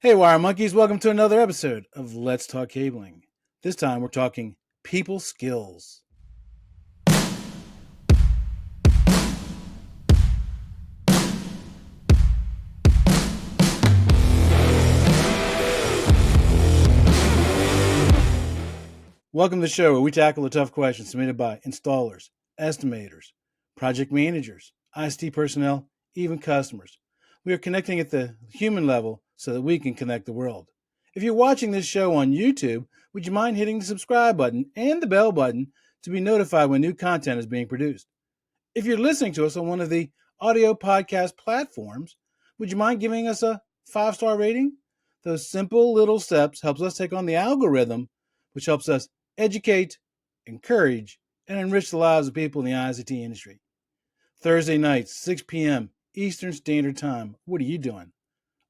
Hey, Wire Monkeys, welcome to another episode of Let's Talk Cabling. This time we're talking people skills. Welcome to the show where we tackle the tough questions submitted by installers, estimators, project managers, ICT personnel, even customers. We are connecting at the human level so that we can connect the world. If you're watching this show on YouTube, would you mind hitting the subscribe button and the bell button to be notified when new content is being produced? If you're listening to us on one of the audio podcast platforms, would you mind giving us a 5-star rating? Those simple little steps helps us take on the algorithm, which helps us educate, encourage, and enrich the lives of people in the ICT industry. Thursday nights, 6 p.m. Eastern Standard Time. What are you doing?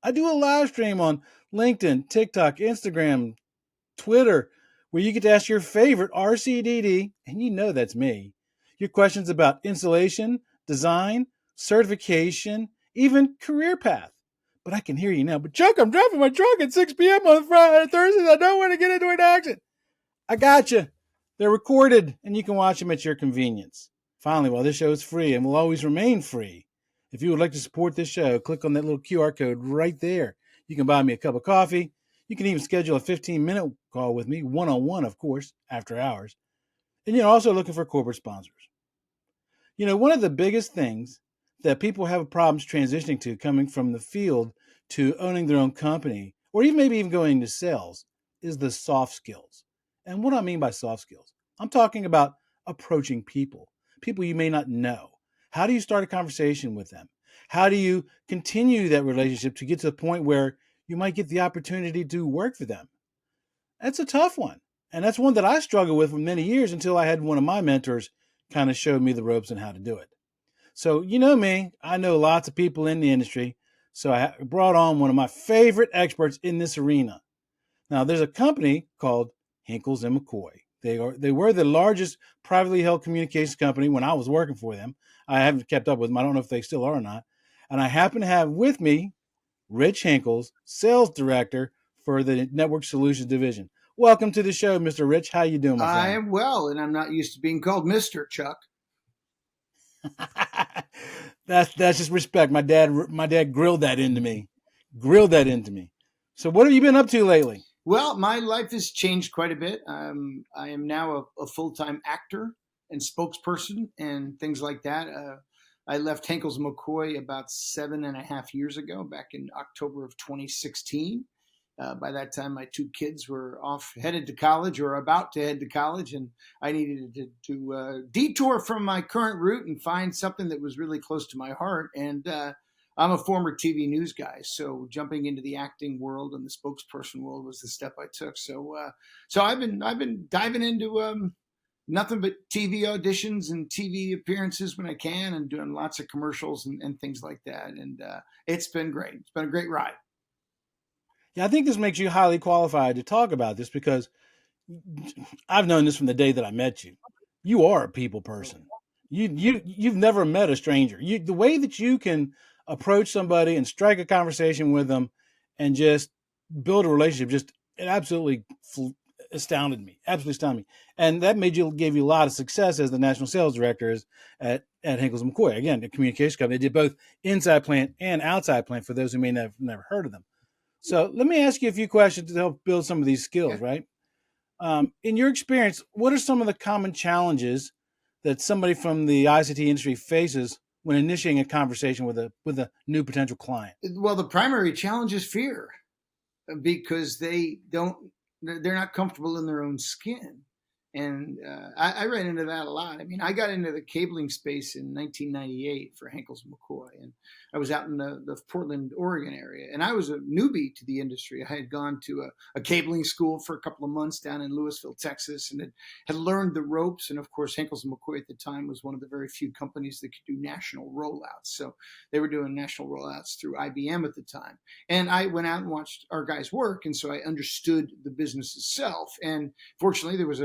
I do a live stream on LinkedIn, TikTok, Instagram, Twitter, where you get to ask your favorite RCDD, and you know that's me, your questions about installation, design, certification, even career path. But I can hear you now. But Chuck, I'm driving my truck at 6 p.m. on Friday, Thursdays. I don't want to get into an accident. I got you. They're recorded, and you can watch them at your convenience. Finally, while this show is free and will always remain free, if you would like to support this show, click on that little QR code right there. You can buy me a cup of coffee. You can even schedule a 15-minute call with me, one-on-one, of course, after hours. And you're also looking for corporate sponsors. You know, one of the biggest things that people have problems transitioning to coming from the field to owning their own company, or even maybe even going into sales, is the soft skills. And what do I mean by soft skills? I'm talking about approaching people you may not know. How do you start a conversation with them? How do you continue that relationship to get to the point where you might get the opportunity to work for them? That's a tough one. And that's one that I struggled with for many years until I had one of my mentors kind of showed me the ropes and how to do it. So, you know me, I know lots of people in the industry. So I brought on one of my favorite experts in this arena. Now, there's a company called Henkels and McCoy. They were the largest privately held communications company when I was working for them. I haven't kept up with them. I don't know if they still are or not. And I happen to have with me Rich Henkels, sales director for the Network Solutions Division. Welcome to the show, Mr. Rich. How you doing, my friend? I am well, and I'm not used to being called Mr. Chuck. That's just respect. My dad grilled that into me. So what have you been up to lately? Well, my life has changed quite a bit. I am now a full-time actor and spokesperson and things like that. I left Henkels McCoy about 7.5 years ago, back in October of 2016. By that time, my two kids were off, headed to college or about to head to college, and I needed to detour from my current route and find something that was really close to my heart. And I'm a former TV news guy, so jumping into the acting world and the spokesperson world was the step I took. So I've been diving into nothing but TV auditions and TV appearances when I can, and doing lots of commercials and things like that. And it's been great. It's been a great ride. Yeah, I think this makes you highly qualified to talk about this because I've known this from the day that I met you. You are a people person. You've never met a stranger. The way that you can approach somebody and strike a conversation with them and just build a relationship, just it absolutely astounded me. Absolutely astounded me. And that gave you a lot of success as the national sales director at Henkels McCoy. Again, the communication company. They did both inside plant and outside plant for those who may have never heard of them. So let me ask you a few questions to help build some of these skills, right? In your experience, what are some of the common challenges that somebody from the ICT industry faces when initiating a conversation with a new potential client? Well, the primary challenge is fear, because they're not comfortable in their own skin. And I ran into that a lot. I mean, I got into the cabling space in 1998 for Henkels McCoy, and I was out in the Portland, Oregon area, and I was a newbie to the industry. I had gone to a cabling school for a couple of months down in Louisville, Texas, and had learned the ropes. And of course, Henkels McCoy at the time was one of the very few companies that could do national rollouts. So they were doing national rollouts through IBM at the time. And I went out and watched our guys work, and so I understood the business itself. And fortunately, there was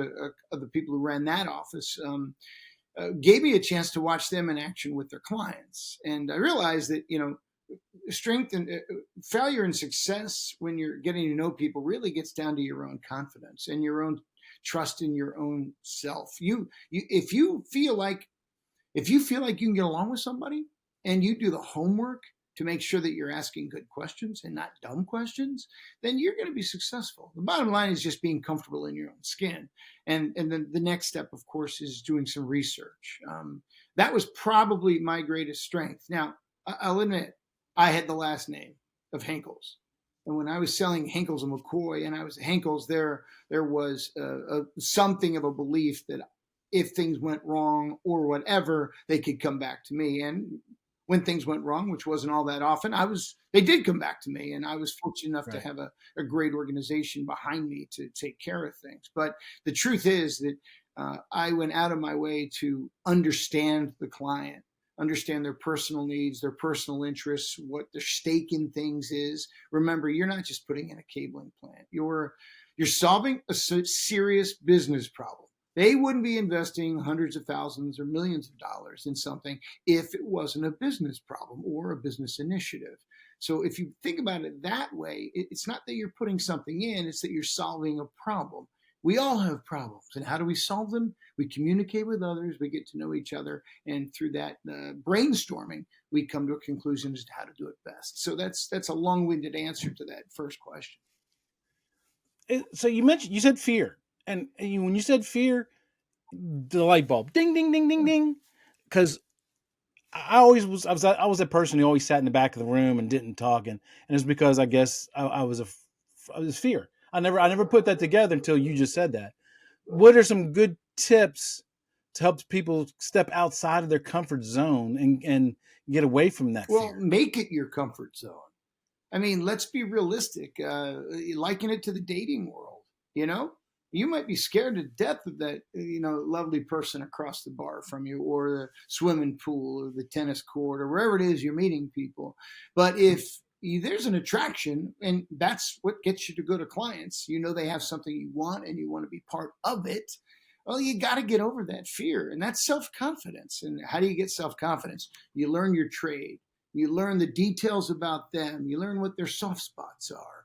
of the people who ran that office gave me a chance to watch them in action with their clients. And I realized that, strength and failure and success when you're getting to know people really gets down to your own confidence and your own trust in your own self. If you feel like you can get along with somebody and you do the homework to make sure that you're asking good questions and not dumb questions, then you're going to be successful. The bottom line is just being comfortable in your own skin. And then the next step, of course, is doing some research. That was probably my greatest strength. Now, I'll admit, I had the last name of Henkels. And when I was selling Henkels and McCoy and I was Henkels, there was something of a belief that if things went wrong or whatever, they could come back to me. And when things went wrong, which wasn't all that often, they did come back to me. And I was fortunate enough to have a great organization behind me to take care of things. But the truth is that I went out of my way to understand the client, understand their personal needs, their personal interests, what their stake in things is. Remember, you're not just putting in a cabling plant. You're solving a serious business problem. They wouldn't be investing hundreds of thousands or millions of dollars in something if it wasn't a business problem or a business initiative. So if you think about it that way, it's not that you're putting something in, it's that you're solving a problem. We all have problems. And how do we solve them? We communicate with others, we get to know each other, and through that brainstorming, we come to a conclusion as to how to do it best. So that's a long-winded answer to that first question. So you said fear. And when you said fear, the light bulb, ding, ding, ding, ding, ding. Because I was a person who always sat in the back of the room and didn't talk, and it's because I guess I was fear. I never put that together until you just said that. What are some good tips to help people step outside of their comfort zone and get away from that fear? Well, make it your comfort zone. I mean, let's be realistic. Liken it to the dating world. You might be scared to death of that, lovely person across the bar from you, or the swimming pool, or the tennis court, or wherever it is you're meeting people. But if there's an attraction, and that's what gets you to go to clients, they have something you want and you want to be part of it. Well, you got to get over that fear, and that's self-confidence. And how do you get self-confidence? You learn your trade. You learn the details about them. You learn what their soft spots are.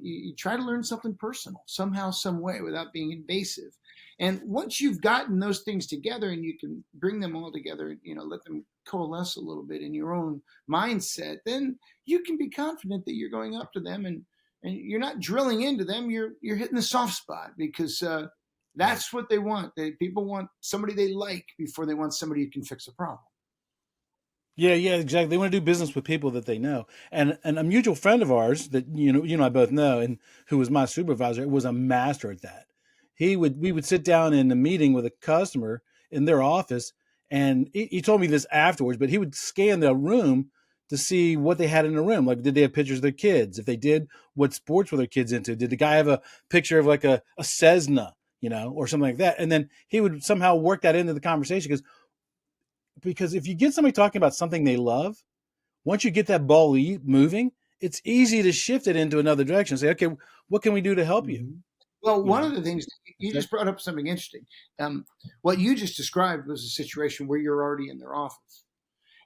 You try to learn something personal somehow, some way, without being invasive. And once you've gotten those things together and you can bring them all together, let them coalesce a little bit in your own mindset, then you can be confident that you're going up to them and you're not drilling into them. You're hitting the soft spot, because that's what they want. People want somebody they like before they want somebody who can fix a problem. Yeah, exactly. They want to do business with people that they know. And a mutual friend of ours that I both know, and who was my supervisor, was a master at that. We would sit down in a meeting with a customer in their office, and he told me this afterwards, but he would scan the room to see what they had in the room. Like, did they have pictures of their kids? If they did, what sports were their kids into? Did the guy have a picture of like a Cessna, or something like that? And then he would somehow work that into the conversation, because if you get somebody talking about something they love, once you get that ball moving, it's easy to shift it into another direction. Say, okay, what can we do to help you? Well, one of the things you just brought up something interesting. What you just described was a situation where you're already in their office.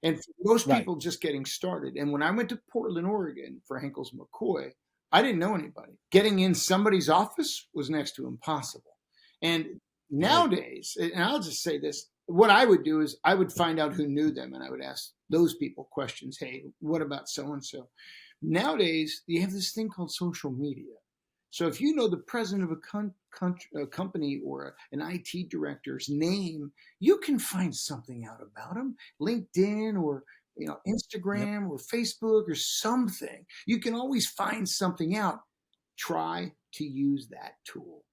And for most people just getting started. And when I went to Portland, Oregon for Henkels McCoy, I didn't know anybody. Getting in somebody's office was next to impossible. And nowadays, and I'll just say this, what I would do is I would find out who knew them and I would ask those people questions. Hey, what about so-and-so? Nowadays, you have this thing called social media. So if you know the president of a company or an IT director's name, you can find something out about them. LinkedIn or Instagram or Facebook or something. You can always find something out. Try to use that tool.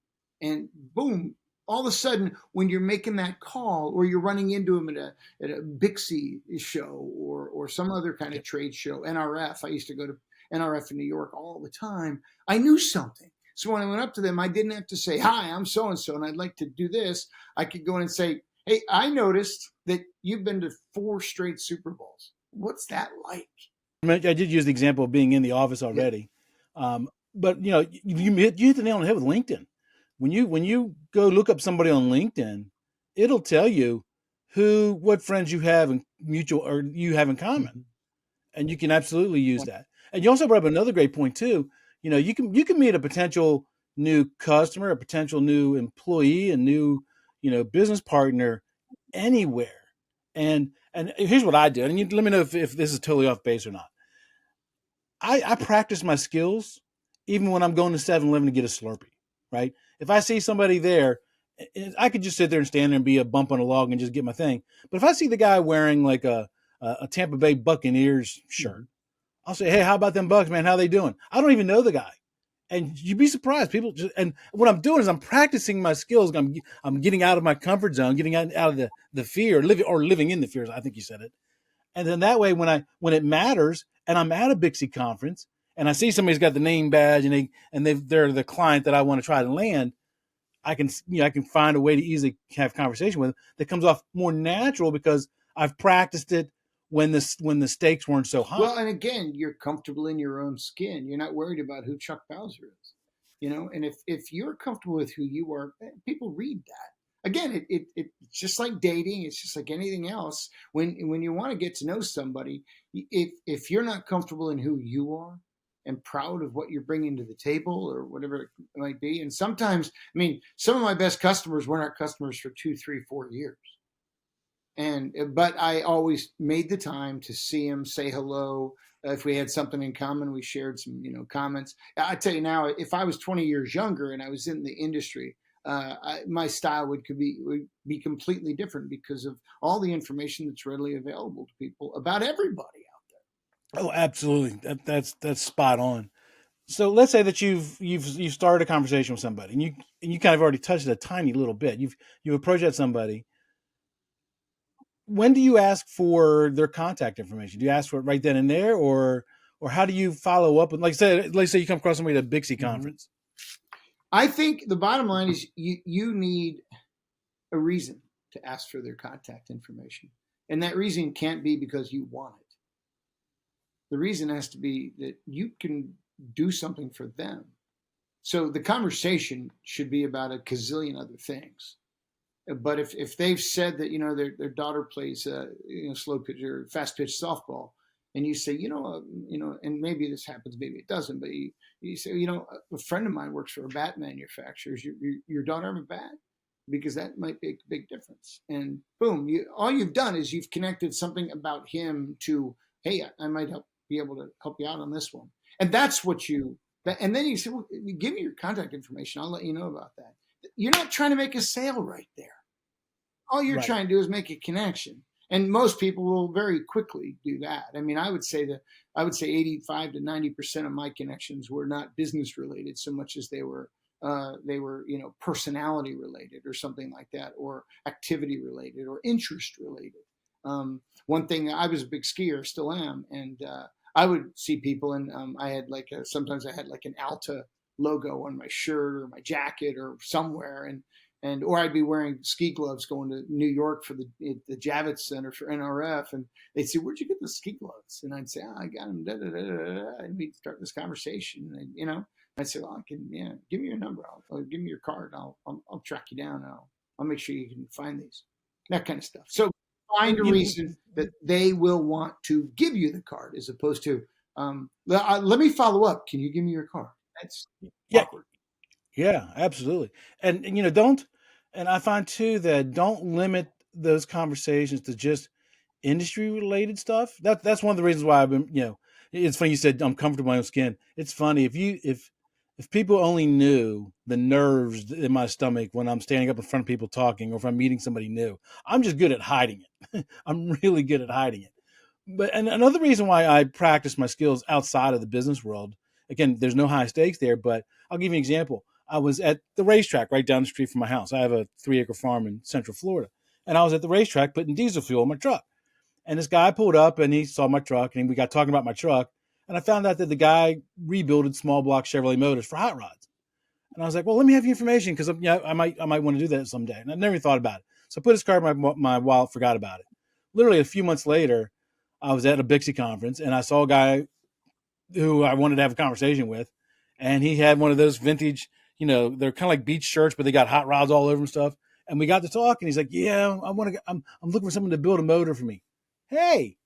And boom, all of a sudden, when you're making that call or you're running into them at a Bixie show or some other kind of trade show, NRF, I used to go to NRF in New York all the time, I knew something. So when I went up to them, I didn't have to say, hi, I'm so-and-so, and I'd like to do this. I could go in and say, hey, I noticed that you've been to 4 straight Super Bowls. What's that like? I did use the example of being in the office already. But, you hit the nail on the head with LinkedIn. When you go look up somebody on LinkedIn, it'll tell you what friends you have in mutual or you have in common. And you can absolutely use that. And you also brought up another great point too. You can meet a potential new customer, a potential new employee, a new business partner anywhere. And here's what I do, and you let me know if this is totally off base or not. I practice my skills even when I'm going to 7-Eleven to get a Slurpee, right? If I see somebody there, I could just sit there and stand there and be a bump on a log and just get my thing. But if I see the guy wearing like a Tampa Bay Buccaneers shirt, I'll say, "Hey, how about them Bucks, man? How they doing?" I don't even know the guy, and you'd be surprised. People just, and what I'm doing is I'm practicing my skills. I'm getting out of my comfort zone, getting out of the fear, living in the fears. I think you said it. And then that way, when it matters, and I'm at a Bixie conference, and I see somebody's got the name badge, they're the client that I want to try to land, I can find a way to easily have conversation with them that comes off more natural because I've practiced it when the stakes weren't so high. Well, and again, you're comfortable in your own skin. You're not worried about who Chuck Bowser is, And if you're comfortable with who you are, people read that. Again, it's just like dating. It's just like anything else. When you want to get to know somebody, if you're not comfortable in who you are and proud of what you're bringing to the table or whatever it might be, and sometimes, I mean, some of my best customers weren't our customers for 2, 3, 4 years. But I always made the time to see him, say hello. If we had something in common, we shared some, comments. I tell you now, if I was 20 years younger and I was in the industry, my style would be completely different because of all the information that's readily available to people about everybody out there. Oh, absolutely. That's spot on. So let's say that you've started a conversation with somebody, and you kind of already touched it a tiny little bit. You've approached that somebody. When do you ask for their contact information? Do you ask for it right then and there, or how do you follow up? Like I said, let's say you come across somebody at a Bixie conference. I think the bottom line is you need a reason to ask for their contact information, and that reason can't be because you want it. The reason has to be that you can do something for them. So the conversation should be about a gazillion other things. But if they've said that their daughter plays slow pitch or fast pitch softball, and you say and maybe this happens, maybe it doesn't, but you say a friend of mine works for a bat manufacturer. Is your daughter have a bat? Because that might make a big difference. And boom, all you've done is you've connected something about him to, hey, I might be able to help you out on this one. And that's what and then you say, well, give me your contact information. I'll let you know about that. You're not trying to make a sale right there. All you're trying to do is make a connection. And most people will very quickly do that. I mean, I would say 85 to 90% of my connections were not business related so much as they were personality related or something like that, or activity related or interest related. One thing, I was a big skier, still am, and I would see people, and I had sometimes I had like an Alta logo on my shirt or my jacket or somewhere, or I'd be wearing ski gloves going to New York for the Javits Center for NRF, and they'd say, "Where'd you get the ski gloves?" And I'd say, "I got them." Da, da, da, da. And we'd start this conversation, and I'd say, "Well, I can, give me your number. I'll give me your card. I'll track you down. I'll make sure you can find these." That kind of stuff. So find a reason that they will want to give you the card, as opposed to, let me follow up. Can you give me your card? That's awkward. Yeah, absolutely. And don't, and I find too that don't limit those conversations to just industry related stuff. That's one of the reasons why I've been, it's funny you said I'm comfortable in my own skin. It's funny if people only knew the nerves in my stomach when I'm standing up in front of people talking, or if I'm meeting somebody new. I'm just good at hiding it. I'm really good at hiding it. And another reason why I practice my skills outside of the business world, again, there's no high stakes there, but I'll give you an example. I was at the racetrack right down the street from my house. I have a 3-acre farm in Central Florida. And I was at the racetrack putting diesel fuel in my truck. And this guy pulled up and he saw my truck, and we got talking about my truck. And I found out that the guy rebuilded small block Chevrolet motors for hot rods. And I was like, well, let me have your information, because I might want to do that someday. And I never thought about it. So I put his card in my wallet, forgot about it. Literally a few months later, I was at a Bixie conference, and I saw a guy who I wanted to have a conversation with, and he had one of those vintage, they're kind of like beach shirts, but they got hot rods all over them and stuff. And we got to talk, and he's like, "Yeah, I'm looking for someone to build a motor for me." Hey,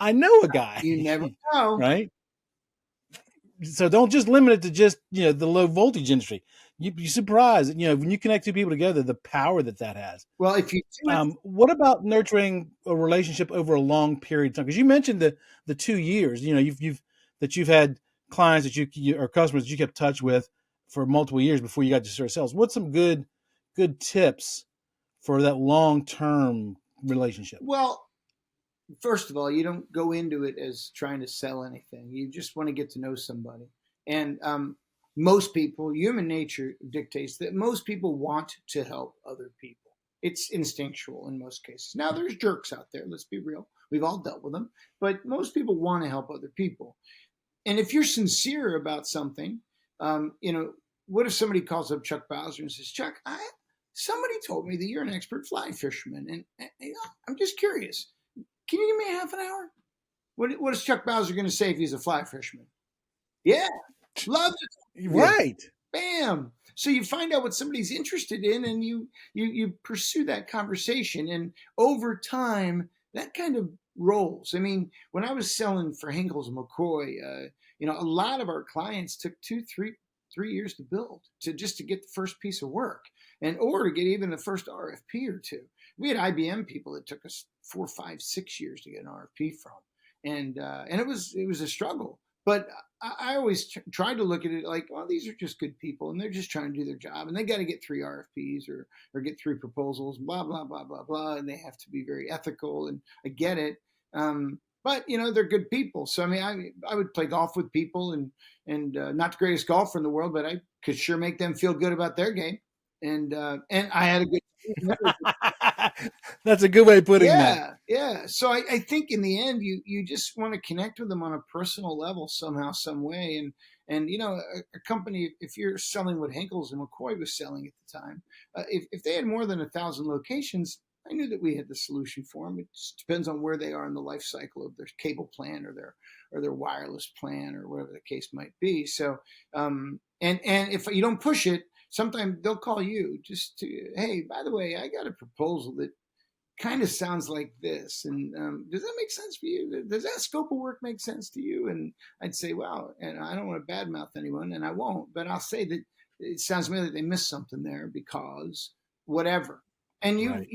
I know a guy, You never know. right? So don't just limit it to just, the low voltage industry. You'd be surprised, when you connect two people together, the power that has. Well, if you do it, What about nurturing a relationship over a long period of time? Because you mentioned the 2 years. You've had clients that you or customers that you kept touch with for multiple years before you got to start sales. What's some good tips for that long term relationship? well, first of all, you don't go into it as trying to sell anything. You just want to get to know somebody. And most people, human nature dictates that most people want to help other people. It's instinctual in most cases. Now, there's jerks out there. Let's be real. We've all dealt with them. But most people want to help other people. And if you're sincere about something, what if somebody calls up Chuck Bowser and says, Chuck, somebody told me that you're an expert fly fisherman. And I'm just curious. Can you give me a half an hour? What is Chuck Bowser going to say if he's a fly fisherman? Yeah, love it. Right. Bam. So you find out what somebody's interested in, and you pursue that conversation, and over time, that kind of rolls. I mean, when I was selling for Henkels and McCoy, a lot of our clients took 3 years to build to get the first piece of work, or to get even the first RFP or two. We had IBM people that took us 4, 5, 6 years to get an RFP from, and it was a struggle. But I always tried to look at it like, well, these are just good people, and they're just trying to do their job, and they got to get 3 RFPs or get 3 proposals, blah blah blah blah blah, and they have to be very ethical. And I get it, but they're good people. So I mean, I would play golf with people, and not the greatest golfer in the world, but I could sure make them feel good about their game, and I had a good. That's a good way of putting that. Yeah. So I think in the end, you just want to connect with them on a personal level somehow, some way. And a company, if you're selling what Henkels and McCoy was selling at the time, if they had more than 1,000 locations, I knew that we had the solution for them. It just depends on where they are in the life cycle of their cable plan or their wireless plan or whatever the case might be. So, and if you don't push it, sometimes they'll call you just to, hey, by the way, I got a proposal that kind of sounds like this. And does that make sense for you? Does that scope of work make sense to you? And I'd say, well, and I don't want to badmouth anyone, and I won't, but I'll say that it sounds to me like they missed something there because whatever. And Right.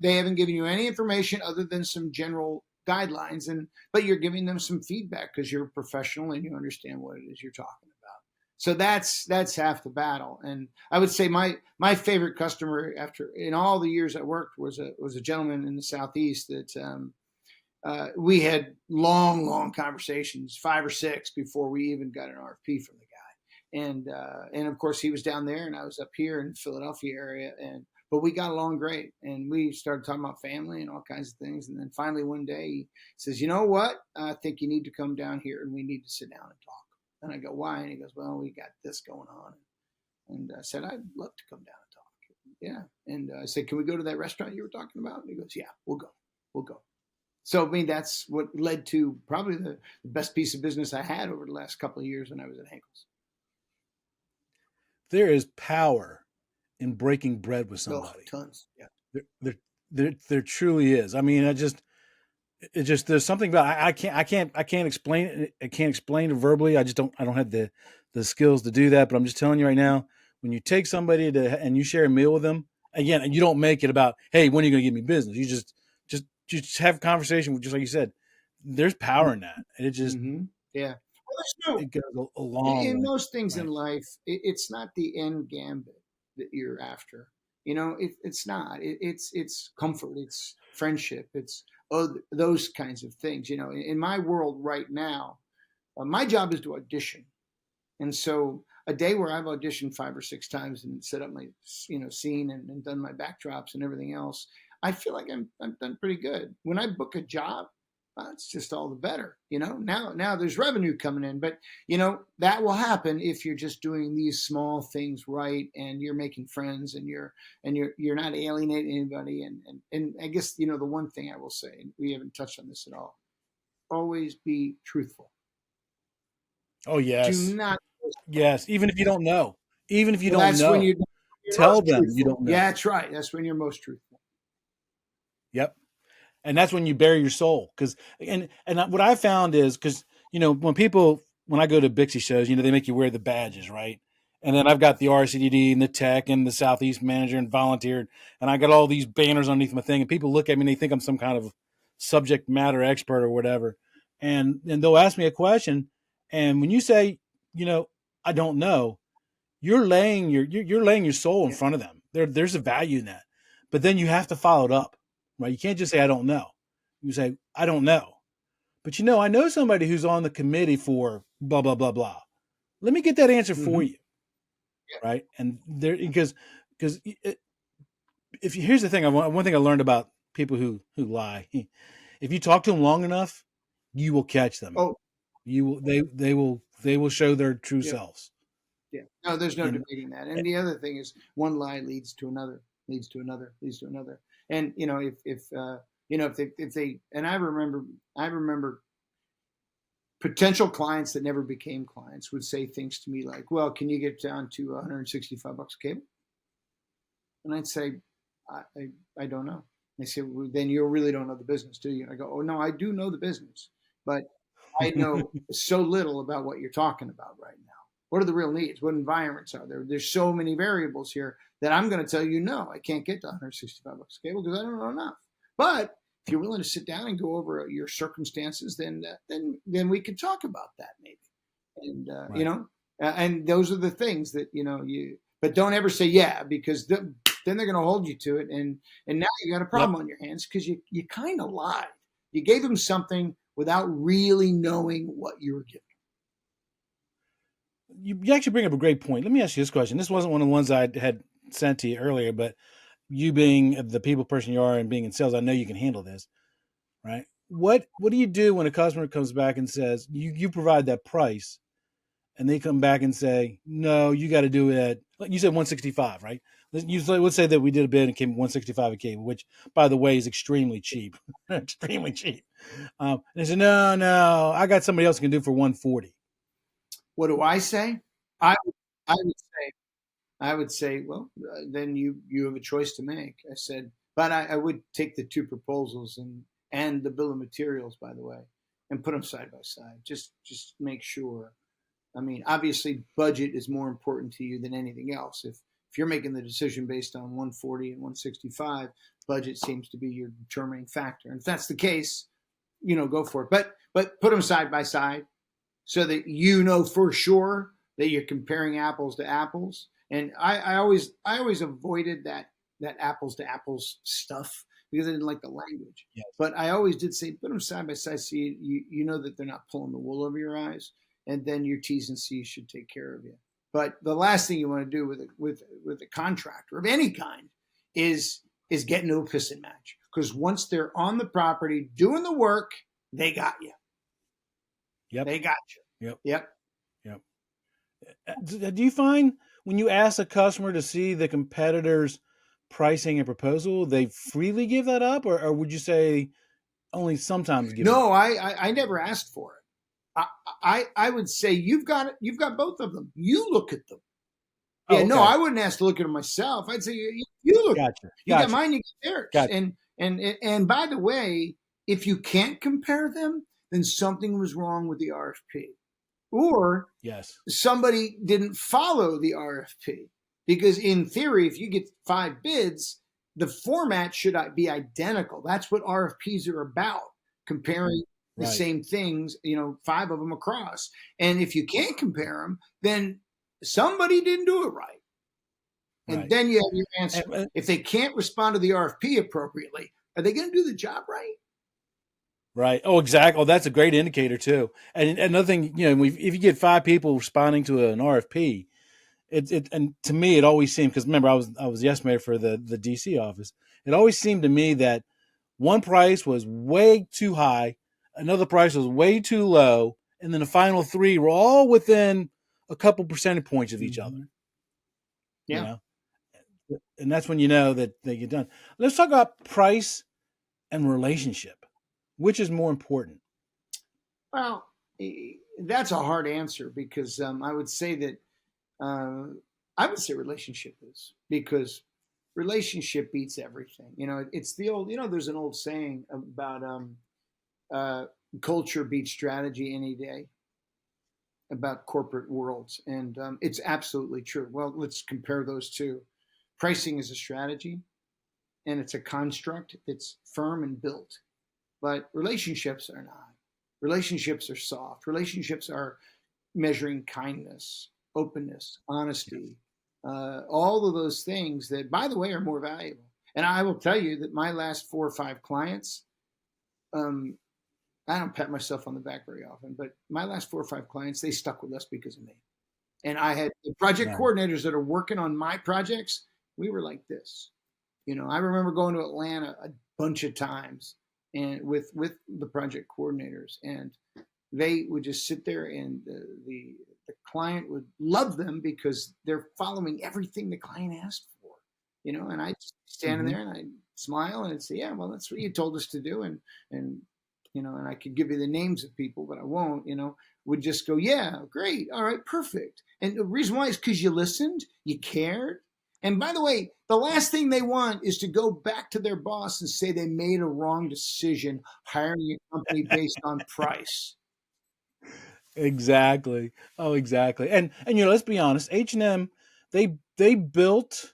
they haven't given you any information other than some general guidelines, but you're giving them some feedback because you're a professional and you understand what it is you're talking about. So that's half the battle. And I would say my favorite customer after in all the years I worked was a gentleman in the Southeast that we had long conversations, 5 or 6 before we even got an RFP from the guy. And of course he was down there and I was up here in the Philadelphia area, but we got along great, and we started talking about family and all kinds of things. And then finally one day he says, you know what? I think you need to come down here and we need to sit down and talk. And I go, why? And he goes, well, we got this going on. And I said, I'd love to come down and talk. Yeah. And I said, can we go to that restaurant you were talking about? And he goes, yeah, we'll go. So, I mean, that's what led to probably the best piece of business I had over the last couple of years when I was at Henkels. There is power in breaking bread with somebody. Tons. Yeah. There truly is. I mean, there's something about I can't explain it. I can't explain it verbally. I don't have the skills to do that. But I'm just telling you right now, when you take somebody and you share a meal with them, again, and you don't make it about, hey, when are you going to give me business? You just have a conversation, just like you said. There's power in that, and it just yeah. It goes a long way. In most things in life, it's not the end gambit that you're after. It's not. It's comfort. It's friendship. It's those kinds of things. In my world right now, my job is to audition, and so a day where I've auditioned 5 or 6 times and set up my scene and done my backdrops and everything else, I feel like I've done pretty good. When I book a job, it's just all the better. Now there's revenue coming in, but that will happen if you're just doing these small things right, and you're making friends, and you're not alienating anybody. And I guess the one thing I will say, and we haven't touched on this at all, always be truthful. Oh yes. Do not. Yes, even if you don't know, that's know, when you're tell them truthful. you don't know. Yeah, that's right. That's when you're most truthful. Yep. and that's when you bury your soul. Because and what I found is because when I go to Bixie shows, they make you wear the badges, right? And then I've got the RCDD and the tech and the Southeast manager and volunteer, and I got all these banners underneath my thing, and people look at me and they think I'm some kind of subject matter expert or whatever, and they'll ask me a question, and when you say, I don't know, you're laying your soul in Yeah. front of them. There's a value in that, but then you have to follow it up, right? You can't just say I don't know. You say I don't know, but I know somebody who's on the committee for blah blah blah blah. Let me get that answer for Mm-hmm. you, right? And there because if you, here's the thing, one thing I learned about people who lie, if you talk to them long enough, you will catch them. Oh, You will they will show their true yeah. selves. Yeah. No, there's no And debating that. And the other thing is, one lie leads to another, leads to another, leads to another. And if they and I remember potential clients that never became clients would say things to me like, "Well, can you get down to $165 a cable?" And I'd say, I don't know. They say, well, then you really don't know the business, do you? And I go, oh no, I do know the business, but I know so little about what you're talking about right now. What are the real needs? What environments are there? There's so many variables here that I'm going to tell you, no, I can't get to $165 a cable because I don't know enough. But if you're willing to sit down and go over your circumstances, then we could talk about that maybe. And right. and those are the things that But don't ever say yeah, because then they're going to hold you to it, and now you got a Yep. problem on your hands because you kind of lied. You gave them something without really knowing what you were giving. You actually bring up a great point. Let me ask you this question. This wasn't one of the ones I had sent to you earlier, but you being the people person you are and being in sales, I know you can handle this, right? What do you do when a customer comes back and says you provide that price, and they come back and say, no, you got to do it at, like you said, 165, right? Let's say that we did a bid and came 165 a cable, which, by the way, is extremely cheap, extremely cheap. And they said, no, I got somebody else who can do it for 140. What do I say? I I would say well, then you have a choice to make. I said, but I would take the two proposals and the bill of materials, by the way, and put them side by side. Just make sure. I mean, obviously, budget is more important to you than anything else. If you're making the decision based on 140 and 165, budget seems to be your determining factor. And if that's the case, go for it. But put them side by side so that you know for sure that you're comparing apples to apples. And I always avoided that apples to apples stuff because I didn't like the language. Yes. But I always did say put them side by side so you know that they're not pulling the wool over your eyes, and then your T's and C's should take care of you. But the last thing you want to do with a contractor of any kind is get into a pissing match, because once they're on the property doing the work, they got you. Yep. They got you. Yep. Yep. Yep. Do you find when you ask a customer to see the competitor's pricing and proposal, they freely give that up, or would you say only sometimes give it No, up? I never asked for it. I would say you've got both of them. You look at them. Yeah, Oh, no, okay. I wouldn't ask to look at them myself. I'd say you look. Gotcha. You got Gotcha. mine, you got theirs. Gotcha. And by the way, if you can't compare them, then something was wrong with the RFP, or Yes. somebody didn't follow the RFP. Because in theory, if you get 5 bids, the format should be identical. That's what RFPs are about, comparing the Right. same things, 5 of them across. And if you can't compare them, then somebody didn't do it right. And Right. then you have your answer. And, If they can't respond to the RFP appropriately, are they going to do the job right? right. Oh, exactly. Oh, that's a great indicator too. And another thing, if you get 5 people responding to an RFP, and to me it always seemed, because remember I was the estimator for the DC office. It always seemed to me that one price was way too high, another price was way too low, and then the final 3 were all within a couple percentage points of each other. Mm-hmm. You Yeah. know, and that's when you know that they get done. Let's talk about price and relationship. Which is more important? Well, that's a hard answer, because I would say that I would say relationship is, because relationship beats everything. It's the old, there's an old saying about uh, culture beats strategy any day about corporate worlds. And it's absolutely true. Well, let's compare those two. Pricing is a strategy and it's a construct that's firm and built, but relationships are not. Relationships are soft. Relationships are measuring kindness, openness, honesty, all of those things that, by the way, are more valuable. And I will tell you that my last 4 or 5 clients, um, I don't pat myself on the back very often, but my last 4 or 5 clients, they stuck with us because of me. And I had the project Right. coordinators that are working on my projects. We were like this. I remember going to Atlanta a bunch of times and with the project coordinators, and they would just sit there, and the client would love them because they're following everything the client asked for. And I just standing Mm-hmm. there and I smile and I'd say, yeah, well, that's what you told us to do. And and I could give you the names of people, but I won't. Would just go, yeah, great, all right, perfect. And the reason why is because you listened, you cared. And by the way, the last thing they want is to go back to their boss and say they made a wrong decision hiring a company based on price. Exactly. Oh, exactly. And let's be honest. H&M, they built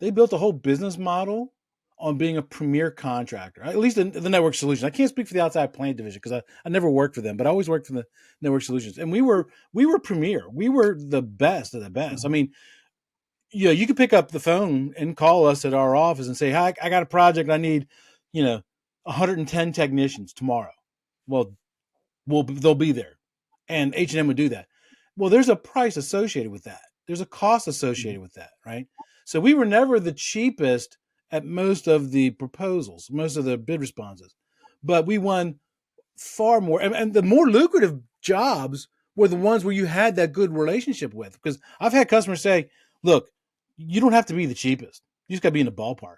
a whole business model on being a premier contractor. At least the network solutions. I can't speak for the outside plant division because I never worked for them, but I always worked for the network solutions. And we were premier. We were the best of the best. I Mhm. mean, you could pick up the phone and call us at our office and say, "Hi, I got a project. I need, you know, 110 technicians tomorrow." Well, they'll be there, and H&M would do that. Well, there's a price associated with that. There's a cost associated with that, right? So we were never the cheapest at most of the proposals, most of the bid responses, but we won far more, and the more lucrative jobs were the ones where you had that good relationship with. Because I've had customers say, "Look, you don't have to be the cheapest. You just got to be in the ballpark,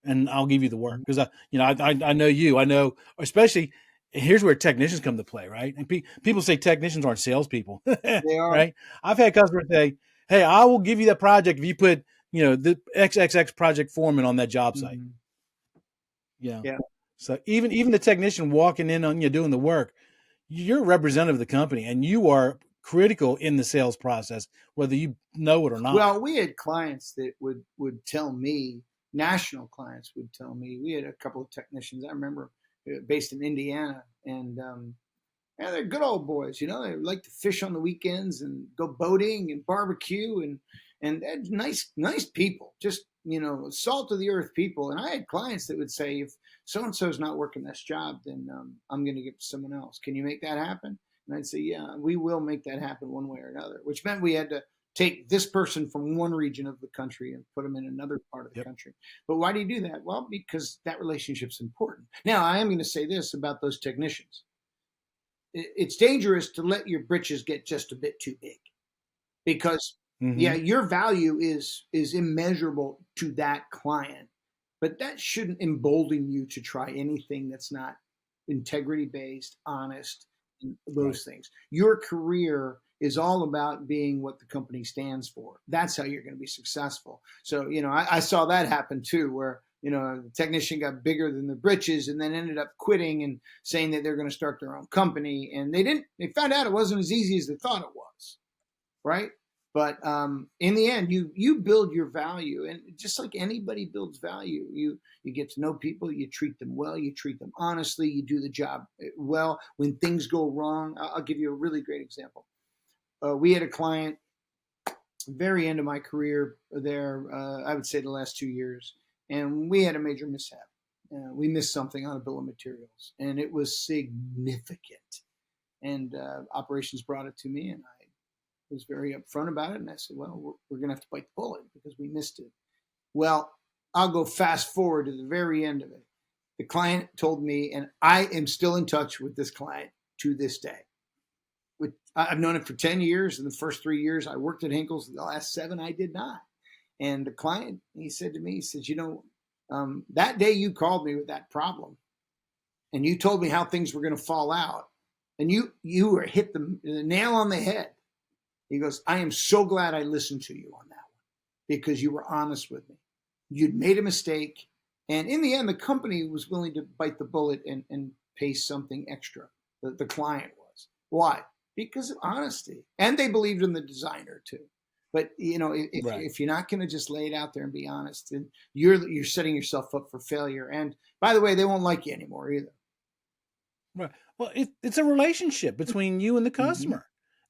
and I'll give you the work." Because I know you. I know, especially here's where technicians come to play, right? And people say technicians aren't salespeople, They are. right? I've had customers say, "Hey, I will give you that project if you put the XXX project foreman on that job site." Mhm. Yeah. Yeah. So even the technician walking in on you doing the work, you're a representative of the company and you are critical in the sales process, whether you know it or not. Well, we had clients that would tell me, national clients would tell me. We had a couple of technicians I remember based in Indiana, and yeah, they're good old boys. They like to fish on the weekends and go boating and barbecue, and they're nice people. Just salt of the earth people. And I had clients that would say, if so and so's not working this job, then I'm going to give it to someone else. Can you make that happen? And I'd say, yeah, we will make that happen one way or another. Which meant we had to take this person from one region of the country and put them in another part of the Yep. country. But why do you do that? Well, because that relationship's important. Now, I am going to say this about those technicians. It's dangerous to let your britches get just a bit too big, because yeah, Mm-hmm. your value is immeasurable to that client, but that shouldn't embolden you to try anything that's not integrity based, honest, and Right. those things. Your career is all about being what the company stands for. That's how you're going to be successful. So I saw that happen too, where the technician got bigger than the britches and then ended up quitting and saying that they're going to start their own company, and they found out it wasn't as easy as they thought it was, right? But in the end, you build your value, and just like anybody builds value, you get to know people, you treat them well, you treat them honestly, you do the job well. When things go wrong, I'll give you a really great example. We had a client, very end of my career there, I would say the last 2 years, and we had a major mishap. We missed something on a bill of materials, and it was significant. And operations brought it to me, and I was very upfront about it. And I said, well, we're going to have to bite the bullet because we missed it. Well, I'll go fast forward to the very end of it. The client told me, and I am still in touch with this client to this day. I've known him for 10 years. In the first 3 years, I worked at Henkels. The last 7, I did not. And the client, he said to me, he says, that day you called me with that problem and you told me how things were going to fall out, and you were hit the nail on the head. He goes, I am so glad I listened to you on that one because you were honest with me. you'd made a mistake, and in the end, the company was willing to bite the bullet and pay something extra. The client was. Why? Because of honesty, and they believed in the designer too. But Right. if you're not going to just lay it out there and be honest, then you're setting yourself up for failure. And by the way, they won't like you anymore either. Right. Well, it's a relationship between you and the Mm-hmm. customer,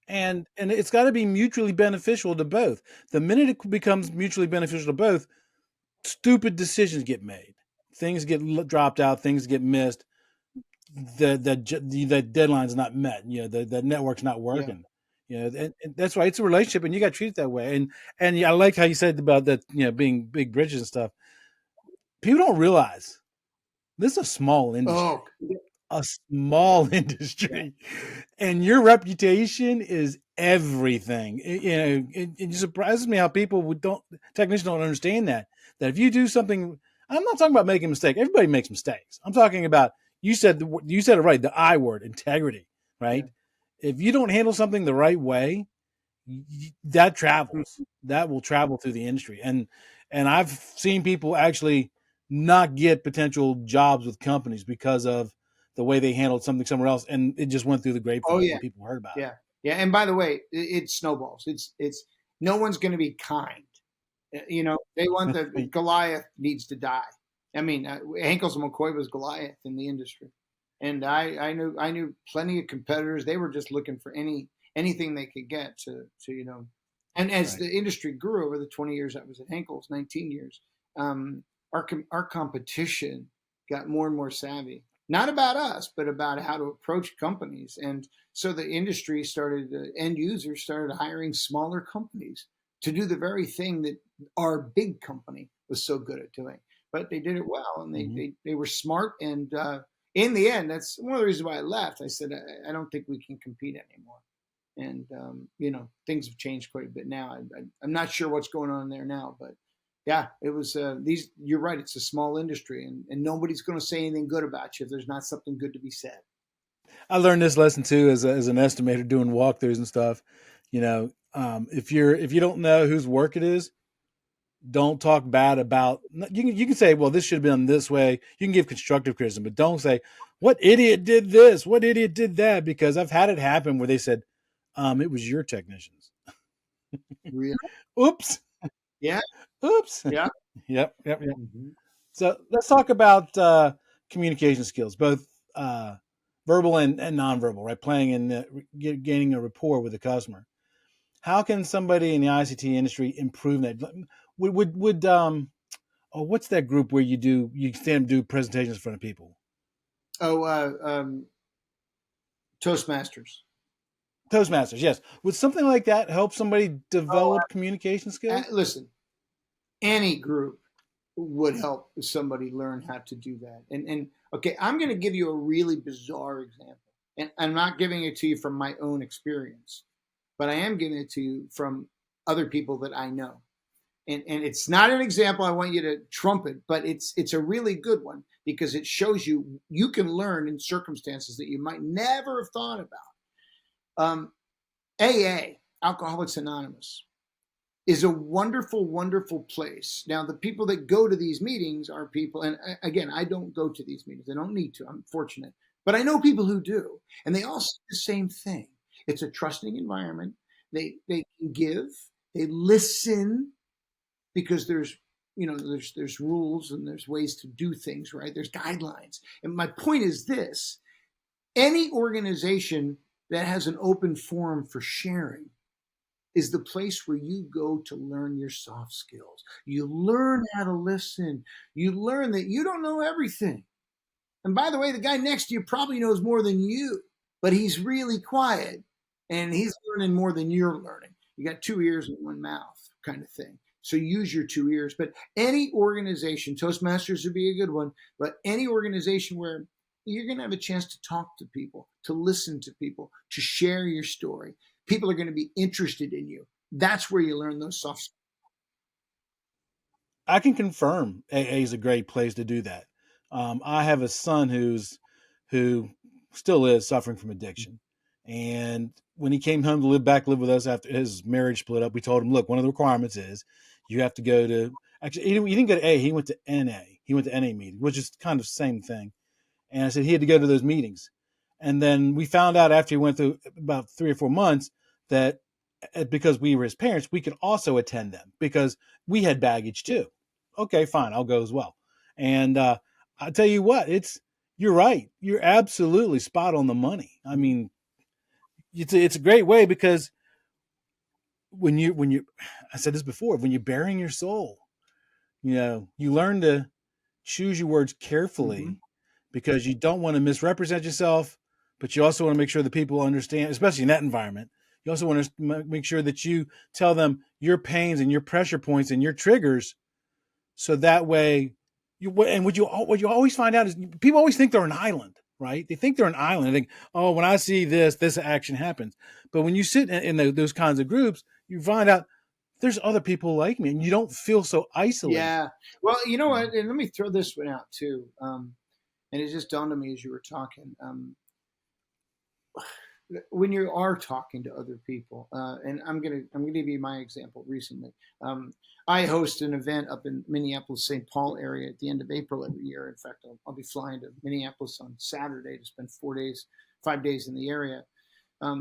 and it's got to be mutually beneficial to both. The minute it becomes mutually beneficial to both, stupid decisions get made, things get dropped out, things get missed. The deadline's not met. The network's not Yeah. working. And that's why it's a relationship, and you got to treat it that way. And I like how you said about that. Being big bridges and stuff. People don't realize this is a small industry. Oh, A small yeah. industry, and your reputation is everything. It just surprises me how people technicians don't understand that if you do something, I'm not talking about making a mistake. Everybody makes mistakes. I'm talking about, you said it right, the I word, integrity, Yeah. right? If you don't handle something the right way, that travels. That will travel through the industry, and I've seen people actually not get potential jobs with companies because of the way they handled something somewhere else, and it just went through the Oh grapevine yeah. and people heard about Yeah. Yeah. And by the way, it snowballs. It's no one's going to be kind. They want the it. Goliath needs to die. I mean, Henkels and McCoy was Goliath in the industry, and I knew plenty of competitors. They were just looking for anything they could get to. And as Right. the industry grew over the 20 years I was at Henkels, 19 years, um, our competition got more and more savvy. Not about us, but about how to approach companies. And so the industry started, end users started hiring smaller companies to do the very thing that our big company was so good at doing. But they did it well, and they Mm-hmm. they were smart. And in the end, that's one of the reasons why I left. I said I don't think we can compete anymore. And things have changed quite a bit now. I'm not sure what's going on there now, but yeah, it was these. You're right. It's a small industry, and nobody's going to say anything good about you if there's not something good to be said. I learned this lesson too as an estimator doing walkthroughs and stuff. If you don't know whose work it is, don't talk bad about. You can say, well, this should have been this way. You can give constructive criticism, but don't say, what idiot did this, what idiot did that, because I've had it happen where they said, it was your technicians. Really? Oops. Yeah. Oops. Yeah. Yep. Mm-hmm. So let's talk about communication skills, both verbal and nonverbal, right? Playing and gaining a rapport with the customer. How can somebody in the ICT industry improve that? Would what's that group where you stand and do presentations in front of people? Oh, Toastmasters. Toastmasters, yes. Would something like that help somebody Oh, develop communication skills? listen, any group would help somebody learn how to do that. And okay, I'm going to give you a really bizarre example, and I'm not giving it to you from my own experience, but I am giving it to you from other people that I know. And it's not an example I want you to trumpet, but it's a really good one because it shows you can learn in circumstances that you might never have thought about. AA, Alcoholics Anonymous, is a wonderful, wonderful place. Now, the people that go to these meetings are people, and again, I don't go to these meetings. I don't need to. I'm fortunate. But I know people who do, and they all say the same thing. It's a trusting environment. They can give, they listen because there's rules and there's ways to do things, right? There's guidelines. And my point is this: any organization that has an open forum for sharing is the place where you go to learn your soft skills. You learn how to listen. You learn that you don't know everything. And by the way, the guy next to you probably knows more than you, but he's really quiet and he's learning more than you're learning. You got two ears and one mouth kind of thing. So use your two ears. But any organization, Toastmasters would be a good one, but any organization where you're going to have a chance to talk to people, to listen to people, to share your story. People are going to be interested in you. That's where you learn those soft skills. I can confirm AA is a great place to do that. I have a son who still is suffering from addiction, and when he came home to live with us after his marriage split up, we told him, look, one of the requirements is you have to go to Actually, he didn't go to A. He went to NA. He went to NA meeting, which is kind of the same thing. And I said he had to go to those meetings. And then we found out after he went through about 3 or 4 months that because we were his parents, we could also attend them because we had baggage too. Okay, fine, I'll go as well. And I tell you what, you're right. You're absolutely spot on the money. I mean, it's a great way because when you I said this before, when you're bearing your soul, you learn to choose your words carefully because you don't want to misrepresent yourself, but you also want to make sure that people understand, especially in that environment. You also want to make sure that you tell them your pains and your pressure points and your triggers, so that way what you always find out is people always think they're an island, right? They think they're an island. They think, oh, when I see this action happens. But when you sit those kinds of groups, you find out there's other people like me, and you don't feel so isolated. Yeah. Well, you know what? And let me throw this one out too. And it just dawned on me as you were talking. When you are talking to other people, and I'm gonna give you my example. Recently, I host an event up in Minneapolis, St. Paul area at the end of April every year. In fact, I'll be flying to Minneapolis on Saturday to spend 5 days in the area.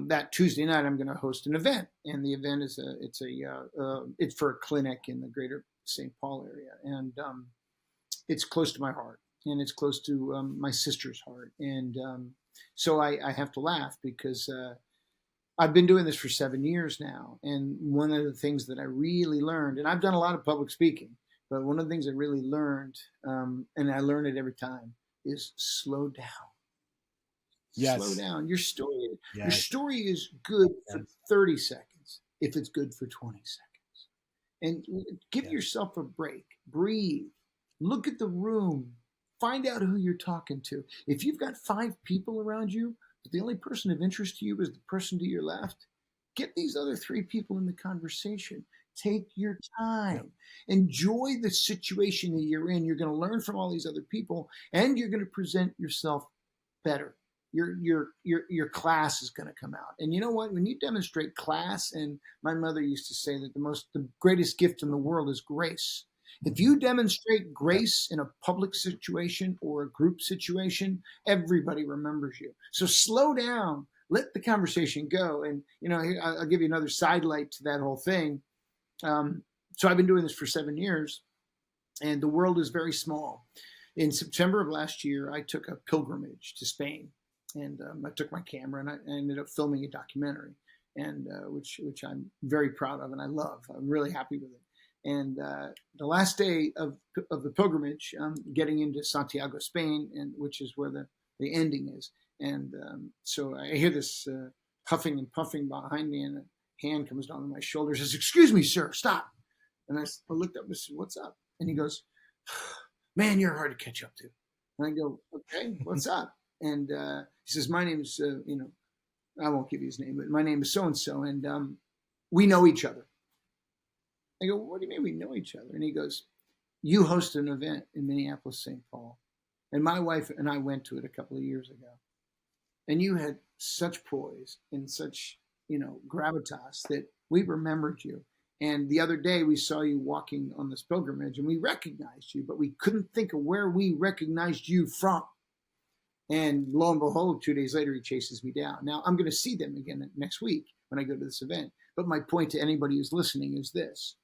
That Tuesday night, I'm going to host an event, and the event is it's for a clinic in the greater St. Paul area, and it's close to my heart, and it's close to my sister's heart, and so I have to laugh because I've been doing this for 7 years now, and one of the things that I really learned, and I've done a lot of public speaking, but one of the things I really learned, and I learn it every time, is slow down. Yes. Slow down. Your story. Yes. Your story is good for 30 seconds if it's good for 20 seconds. And give yourself a break. Breathe. Look at the room. Find out who you're talking to. If you've got 5 people around you, but the only person of interest to you is the person to your left, get these other 3 people in the conversation. Take your time. Enjoy the situation that you're in. You're going to learn from all these other people, and you're going to present yourself better. Your class is going to come out. And you know what? When you demonstrate class, and my mother used to say that the greatest gift in the world is grace. If you demonstrate grace in a public situation or a group situation, everybody remembers you. So slow down, let the conversation go. And, I'll give you another sidelight to that whole thing. So I've been doing this for 7 years, and the world is very small. In September of last year, I took a pilgrimage to Spain. And I took my camera and I ended up filming a documentary, and which I'm very proud of and I love. I'm really happy with it. And the last day of the pilgrimage, I'm getting into Santiago, Spain, and which is where the ending is. And so I hear this huffing and puffing behind me, and a hand comes down on my shoulder and says, "Excuse me, sir, stop." And I looked up and said, "What's up?" And he goes, "Man, you're hard to catch up to." And I go, "Okay, what's up?" And he says, "My name is, I won't give you his name, but my name is so-and-so, and we know each other." I go, "What do you mean we know each other?" And he goes, "You hosted an event in Minneapolis, St. Paul, and my wife and I went to it a couple of years ago. And you had such poise and such, gravitas that we remembered you. And the other day we saw you walking on this pilgrimage, and we recognized you, but we couldn't think of where we recognized you from. And lo and behold, 2 days later, he chases me down. Now, I'm going to see them again next week when I go to this event. But my point to anybody who's listening is this.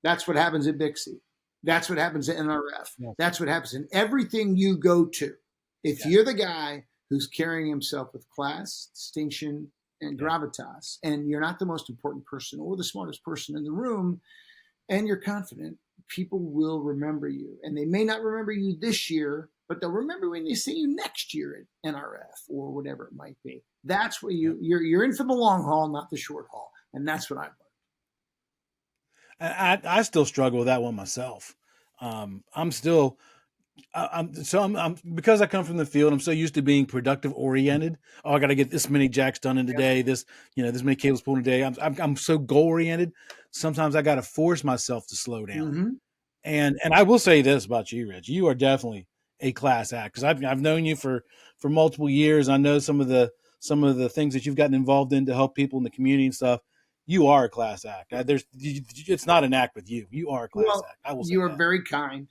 That's what happens at Bixie. That's what happens at NRF. Yes. That's what happens in everything you go to. If you're the guy who's carrying himself with class, distinction, and gravitas, and you're not the most important person or the smartest person in the room, and you're confident, people will remember you. And they may not remember you this year, but they'll remember when they see you next year at NRF or whatever it might be. That's where you're in for the long haul, not the short haul. And that's what I've learned. I still struggle with that one myself. I'm because I come from the field, I'm so used to being productive oriented. Oh, I got to get this many jacks done in today. This many cables pulled in a day. I'm so goal oriented. Sometimes I got to force myself to slow down. Mm-hmm. And I will say this about you, Rich. You are definitely a class act, because I've known you for multiple years. I know some of the things that you've gotten involved in to help people in the community and stuff. you are a class act. It's not an act with you. You are a class Well, act. I will say you are that. very kind.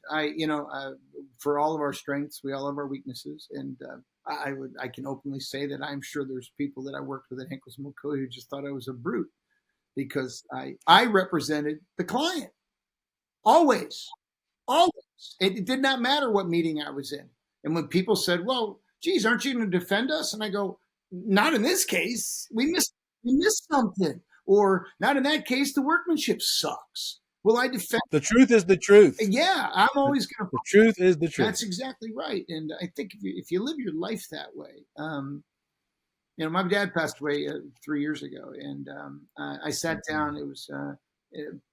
For all of our strengths, we all have our weaknesses, and I can openly say that I'm sure there's people that I worked with at Henkels and McCoy who just thought I was a brute because I represented the client always, always. It did not matter what meeting I was in, and when people said, "Well, geez, aren't you going to defend us?" and I go, "Not in this case. We missed something." Or not in that case, the workmanship sucks. Will I defend? The truth is the truth. Yeah, I'm The, always going to. the truth is the truth. That's exactly right. And I think if you live your life that way, my dad passed away 3 years ago, and I sat down. It was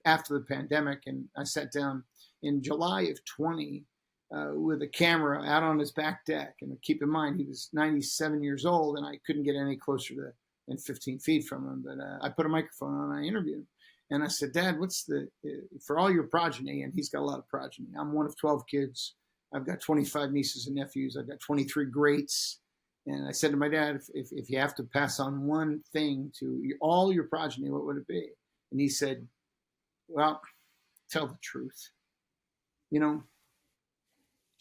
after the pandemic, and I sat down in July of 20 with a camera out on his back deck. And keep in mind, he was 97 years old, and I couldn't get any closer than 15 feet from him. But I put a microphone on, and I interviewed him. And I said, "Dad, what's for all your progeny?" And he's got a lot of progeny. I'm one of 12 kids. I've got 25 nieces and nephews. I've got 23 greats. And I said to my dad, if you have to pass on one thing to all your progeny, what would it be? And he said, "Well, tell the truth. You know,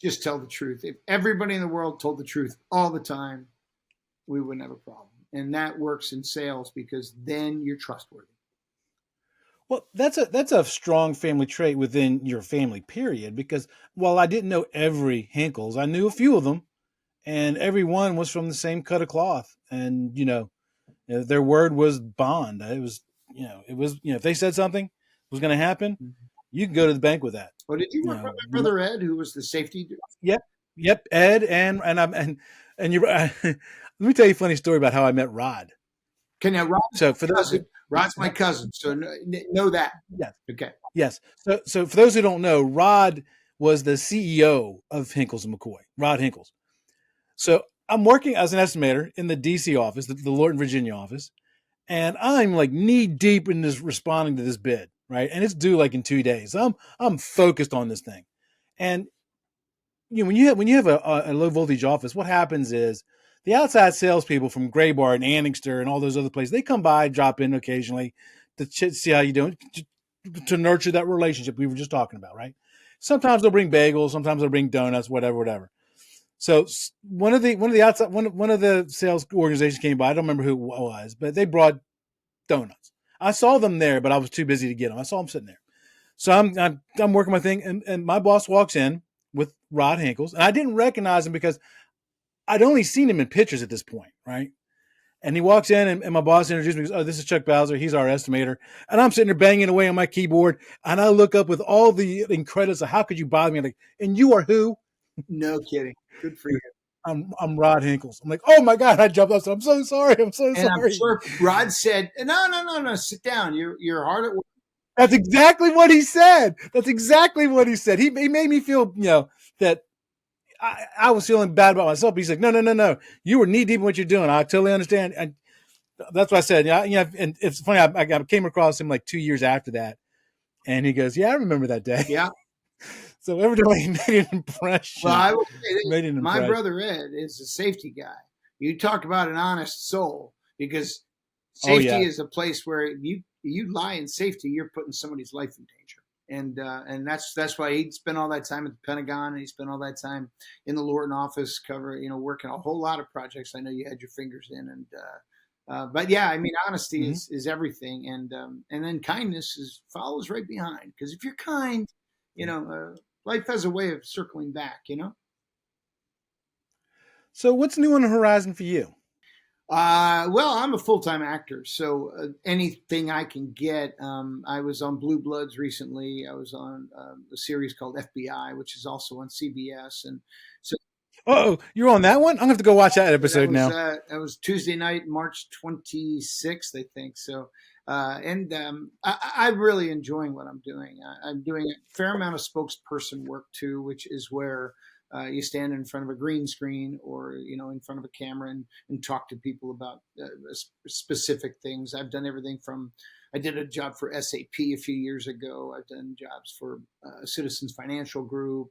just tell the truth. If everybody in the world told the truth all the time, we wouldn't have a problem." And that works in sales because then you're trustworthy. Well, that's a strong family trait within your family, period. Because while I didn't know every Henkels, I knew a few of them, and every one was from the same cut of cloth. And their word was bond. It was if they said something was going to happen, you can go to the bank with that. Oh, did you work with my brother Ed, who was the safety? Yep, Ed, and you. Let me tell you a funny story about how I met Rod. Can now Rod's So for my those, cousin. Rod's my cousin, so know that. yes, Okay. yes. So for those who don't know, Rod was the CEO of Henkels and McCoy. Rod Henkels. So I'm working as an estimator in the DC office, the Lorton, Virginia office, and I'm like knee deep in this responding to this bid, right? And it's due like in 2 days. So I'm focused on this thing, and when you have a low voltage office, what happens is the outside salespeople from Graybar and Anningster and all those other places, they come by, drop in occasionally to see how you doing, to nurture that relationship we were just talking about, right? Sometimes they'll bring bagels, sometimes they'll bring donuts, whatever. So one of the sales organizations came by. I don't remember who it was, but they brought donuts. I saw them there, but I was too busy to get them. I saw them sitting there. So I'm working my thing, and my boss walks in with Rod Henkels, and I didn't recognize him because I'd only seen him in pictures at this point, right? And he walks in, and my boss introduced me. Goes, "Oh, this is Chuck Bowser. He's our estimator." And I'm sitting there banging away on my keyboard, and I look up with all the credits of how could you bother me? I'm like, "And you are who?" No kidding. Good for you. I'm Rod Henkels. I'm like, "Oh my god!" I jumped up. I said, "I'm so sorry. I'm so And I'm sorry." sure Rod said, "No, sit down. You're hard at work." That's exactly what he said. That's exactly what he said. He made me feel, that I was feeling bad about myself. He's like, no. You were knee deep in what you're doing. I totally understand. And that's what I said. And it's funny. I came across him like 2 years after that, and he goes, "Yeah, I remember that day." Yeah. So evidently he made an impression. Well, I will say this. Made an My impression. brother Ed is a safety guy. You talk about an honest soul because safety is a place where you lie in safety, you're putting somebody's life in danger. And that's why he spent all that time at the Pentagon, and he spent all that time in the Lorton office, working a whole lot of projects. I know you had your fingers in, but yeah, I mean, honesty is everything, and then kindness follows right behind. Because if you're kind, life has a way of circling back. So what's new on the horizon for you? Well, I'm a full-time actor, so anything I can get. I was on Blue Bloods recently. I was on a series called FBI, which is also on CBS, and so. Oh, you're on that one? I'm gonna have to go watch that episode now. That was Tuesday night, March 26th, I think. So, I'm really enjoying what I'm doing. I'm doing a fair amount of spokesperson work too, which is where you stand in front of a green screen or in front of a camera and talk to people about specific things. I've done everything from I did a job for SAP a few years ago. I've done jobs for Citizens Financial Group.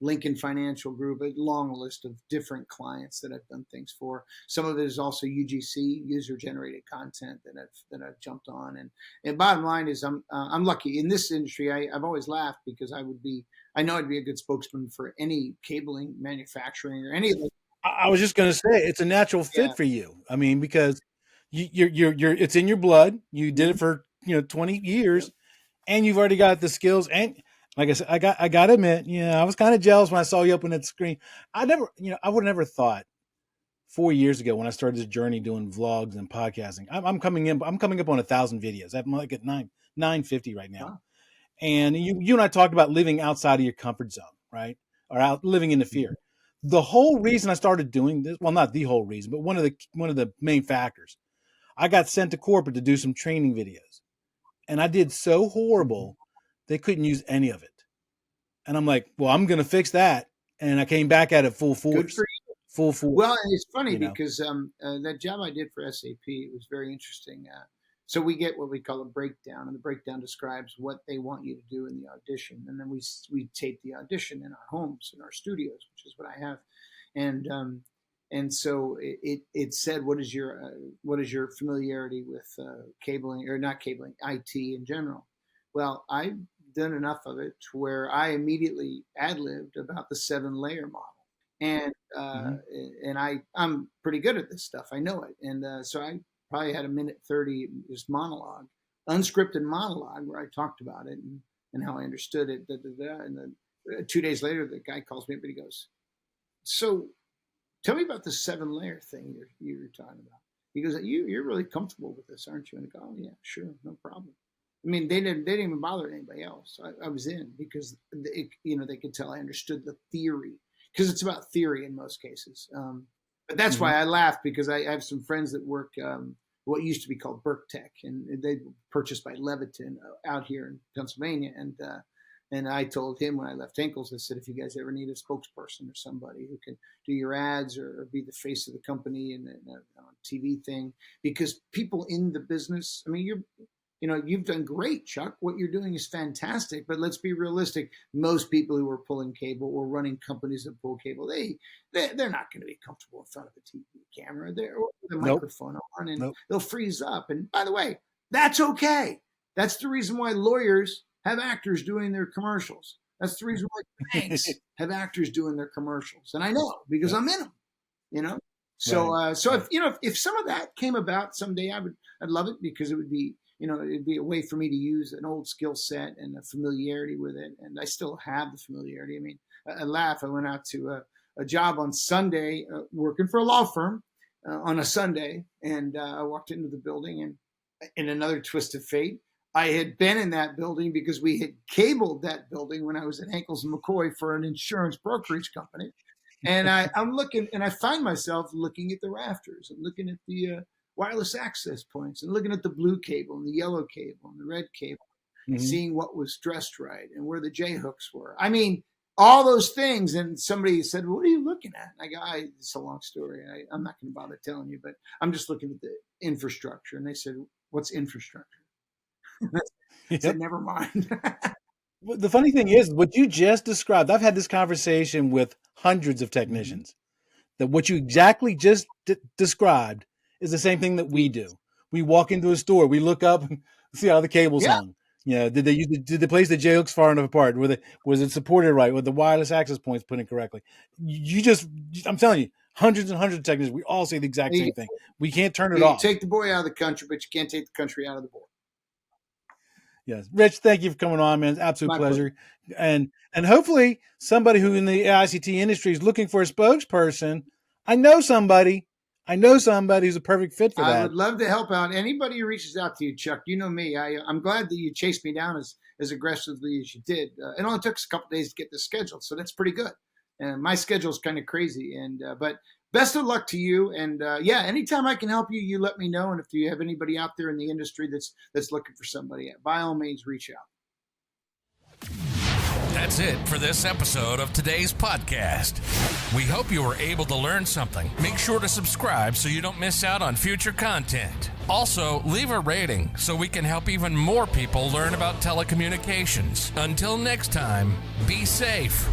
Lincoln Financial Group, a long list of different clients that I've done things for. Some of it is also UGC, user generated content, that I've jumped on. And bottom line is I'm lucky in this industry. I've always laughed because I know I'd be a good spokesman for any cabling manufacturing or any of the. I was just going to say it's a natural fit Yeah. for you. I mean, because you're it's in your blood. You did it for 20 years, Yep. and you've already got the skills. And like I said, I got to admit, I was kind of jealous when I saw you up on that screen. I would have never thought 4 years ago when I started this journey doing vlogs and podcasting. I'm coming up on 1,000 videos. I'm like at 950 right now. Wow. And you and I talked about living outside of your comfort zone, right? Or out living in the fear. The whole reason I started doing this, well, not the whole reason, but one of the main factors, I got sent to corporate to do some training videos, and I did so horrible they couldn't use any of it. And I'm like, well, I'm going to fix that. And I came back at it full force. Good for you. Full force. Well, and it's funny because that job I did for SAP, it was very interesting. So we get what we call a breakdown, and the breakdown describes what they want you to do in the audition, and then we tape the audition in our homes, in our studios, which is what I have, and so it said, what is your familiarity with cabling, or not cabling, IT in general? Well, I've done enough of it to where I immediately ad-libbed about the 7-layer model. And I'm pretty good at this stuff. I know it. And so I probably had 1:30 just monologue, unscripted monologue, where I talked about it and how I understood it. And then 2 days later, the guy calls me up and he goes, "So tell me about the 7-layer thing you're talking about." He goes, "You're really comfortable with this, aren't you?" And I go, "Oh yeah, sure, no problem." I mean, they didn't even bother anybody else. I was in because they could tell I understood the theory. Because it's about theory in most cases. But that's why I laugh, because I have some friends that work what used to be called Burke Tech, and they were purchased by Leviton out here in Pennsylvania. And I told him when I left Henkels, I said, if you guys ever need a spokesperson or somebody who can do your ads or be the face of the company and a TV thing, because people in the business, I mean, you've done great, Chuck. What you're doing is fantastic, but let's be realistic. Most people who are pulling cable or running companies that pull cable, they're not going to be comfortable in front of a TV camera or the microphone on, and they'll freeze up. And by the way, that's okay. That's the reason why lawyers have actors doing their commercials. That's the reason why banks have actors doing their commercials. And I know because I'm in them. So Right. If some of that came about someday, I'd love it, because it would be. It'd be a way for me to use an old skill set and a familiarity with it. And I still have the familiarity. I mean, I laugh. I went out to a job on Sunday, working for a law firm on a Sunday. And I walked into the building, and in another twist of fate, I had been in that building because we had cabled that building when I was at Henkels & McCoy for an insurance brokerage company. And I'm looking, and I find myself looking at the rafters and looking at the wireless access points and looking at the blue cable and the yellow cable and the red cable, seeing what was dressed right and where the J hooks were. I mean, all those things. And somebody said, "What are you looking at?" And I go, "It's a long story. I'm not going to bother telling you, but I'm just looking at the infrastructure." And they said, "What's infrastructure?" I said, "Never mind." Well, the funny thing is, what you just described, I've had this conversation with hundreds of technicians, that what you exactly just described is the same thing that we do. We walk into a store, we look up and see how the cable's hung. Did they place the J hooks far enough apart? Was it supported right? Were the wireless access points put in correctly? I'm telling you, hundreds and hundreds of technicians, we all say the exact same thing. We can't turn it off. You take the boy out of the country, but you can't take the country out of the boy. Yes. Rich, thank you for coming on, man. It's an absolute pleasure. And hopefully somebody who in the ICT industry is looking for a spokesperson, I know somebody who's a perfect fit for that. I would love to help out anybody who reaches out to you, Chuck. You know me. I'm glad that you chased me down as aggressively as you did. It only took us a couple of days to get this scheduled, so that's pretty good. And my schedule is kind of crazy. But best of luck to you. And anytime I can help you, you let me know. And if you have anybody out there in the industry that's looking for somebody, by all means, reach out. That's it for this episode of today's podcast. We hope you were able to learn something. Make sure to subscribe so you don't miss out on future content. Also, leave a rating so we can help even more people learn about telecommunications. Until next time, be safe.